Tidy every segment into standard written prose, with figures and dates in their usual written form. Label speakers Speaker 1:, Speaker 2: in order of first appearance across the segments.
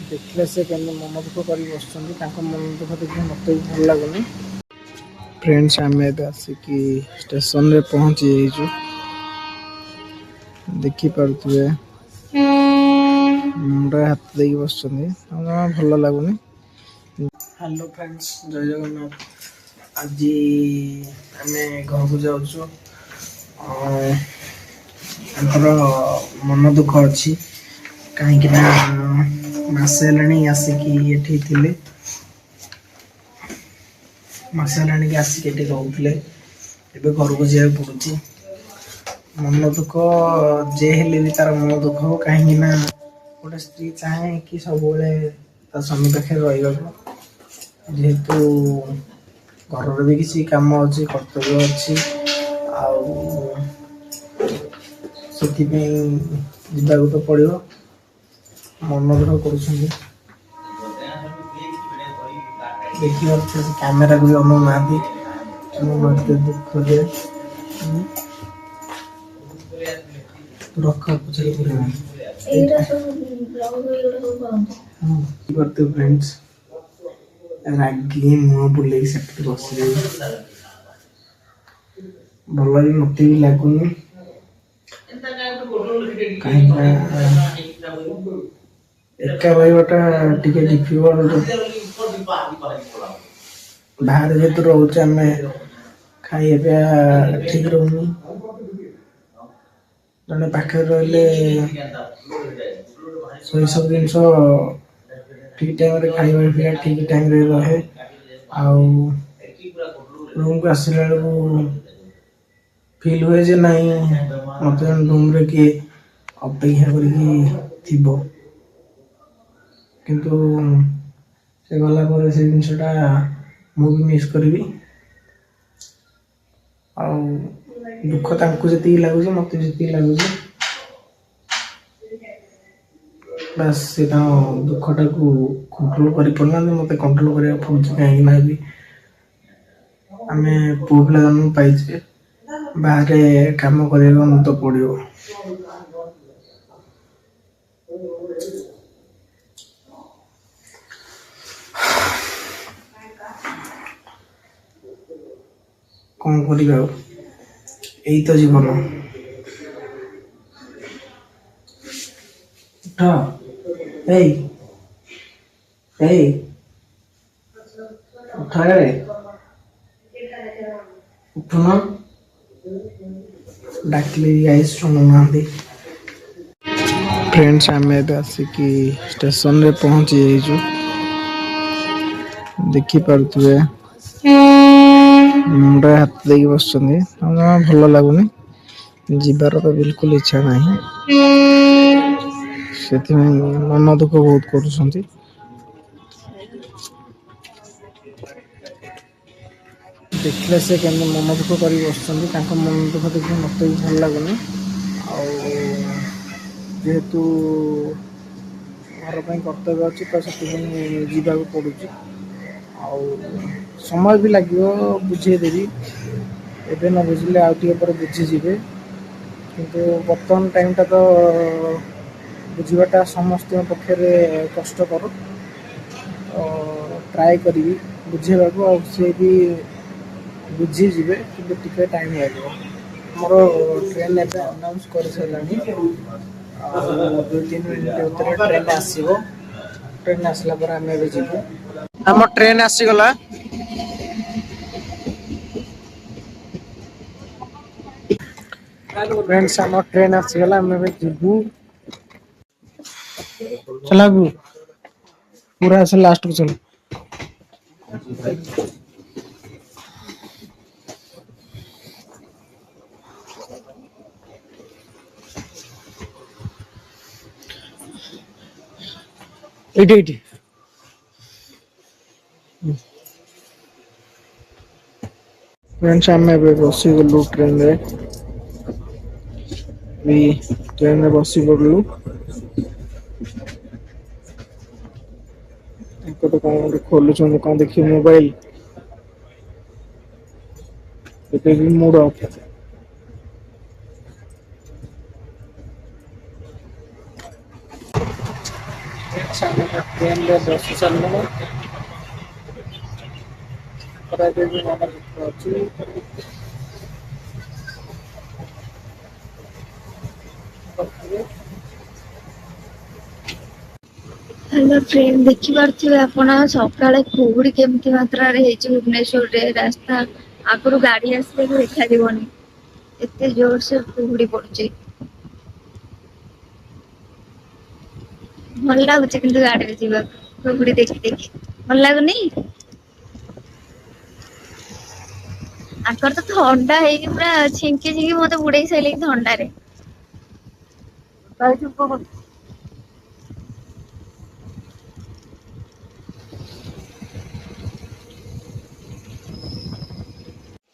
Speaker 1: देखिले से केमती मन दुख कर मन दुख देखिए मत भी भल लगुनि। फ्रेंड्स आम आसिकी स्टेशन रे पहुँची जाइचु देखिपे मुंडे हाथ दे बस भल लगुनि। हेलो फ्रेंड्स जय जगन्नाथ। आज आम घर को जाऊँ मन दुख अच्छी कहीं मसे आसिकी थे मसे आसिक रोते घर को जा पड़ी मन दुख जे हेले भी तार मन दुख हो कहीं गोटे स्त्री चाहे कि सब स्वामी पाखे जेहेतु घर भी किसी काम अच्छी कर्तव्य अच्छी जावाक तो पड़ो मन दुख कर देखिए कैमेरा को भी अनु ना दुख दे रखा करते फ्रेंड्स रागी मुह बुले बस भल भी मत भी लगुनि कहीं एका रहा डिफिकल्ट बाहर जेहतु रोचे आम खाइबा ठीक रोनी जड़े पाखे रही सब जिन ठीक टाइम खाଇବା पिया ठीक टाइम रहे रूम को आसला फील हुए जे नहीं मत रूम रे किए अपेक्षा कर किंतु से गला पर से जिनसा मुझे मिस करी दुख तांको जी लगुच मत जी लगुच बस से दुखटा को कंट्रोल कर पाना मत कंट्रोल करने पड़े कहीं आम पुओ पिला जन्म पाइचे बाहर काम करने तो पड़ो कौन करिबा यही तो जीवन उठुन डाकिले गाइस सुनुना फ्रेंड्स आम आसिकी स्टेशन रे पहुँची जाइचु देखिपे मुंडे हाथ दे बस भल लगुनि जीवार तो बिल्कुल इच्छा नहीं से मन दुख बहुत कर देखिले से केमती मन दुख कर मन दुख देखिए मत भी भल लगुनि जेहेतु घर पर कर्तव्य अच्छी तो से जावाक पड़ू समय भी लगे बुझेदेवी एवं न बुझे आगे बुझीजे किंतु बर्तमान टाइमटा तो बुझाटा समस्त पक्षे कष्टकर ट्राए करी बुझेबा सी भी बुझीजे कि टिके टाइम लगे मोर ट्रेन एवं अनाउंस कर सारा 2-3 मिनट ट्रेन आसो ट्रेन आसला आम जीवु आम ट्रेन आसीगला फ्रेंड्स आम ट्रेन आसीगला आम जीवु चला पूरा से लास्ट को चलो एटी फ्रेंड्स आम बसी गलु ट्रेन रे बसी पड़लु तो कौन खोलुं कौन देखिए मोबाइल मूड ऑफ ट्रेन रे बस सारे मन दुख अच्छी
Speaker 2: हेलो फ्रेंड देखि पार्थिबे आपण सकाळे कुहुडी केमती मात्रा रे हेची भुवनेश्वर रे रास्ता आगरु गाड़ी आसले भी देखा दिबनी एते जोर से कुहुडी पड़ुची भल लाଗୁଛି କିନ୍ତୁ ଗାଡିରେ ଯିବାକୁ କୁହୁडी ଦେଖି ଦେଖି ଭଲ ଲାଗୁନି ଆଙ୍କର ତ ଥଣ୍ଡା ହେଇକି ପୁରା ଛିଙ୍କି ଛିଙ୍କି ମତେ ବୁଡେଇ ସାଇଲେଣି ଥଣ୍ଡାରେ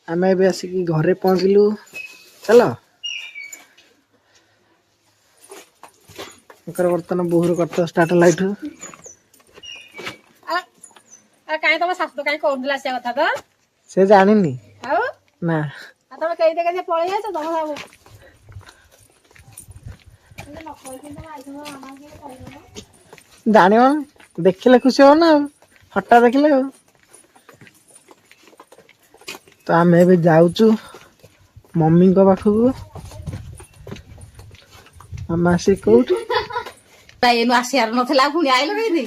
Speaker 1: आम ए आसिक घरे पहुँचलु चल बर्तमान बोहर कर स्टार्ट लाइट
Speaker 3: कहीं तुम शाशु कहीं कौन आसा कथा तो
Speaker 1: से जानी ना
Speaker 3: तुम कही देखे पलि आस तुम
Speaker 1: जान देखिले खुशी हो ना हटा देखिले तो आम ए जाऊचु मम्मी पाखक मामा आसी कौट
Speaker 3: आसार नाला पुणी आइल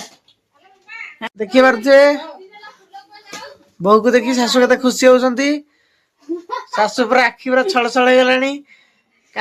Speaker 1: देखी पारे बहु को देखी शाशु के खुशी होती शाशु पूरा आखि पूरा छल छल हो गलानी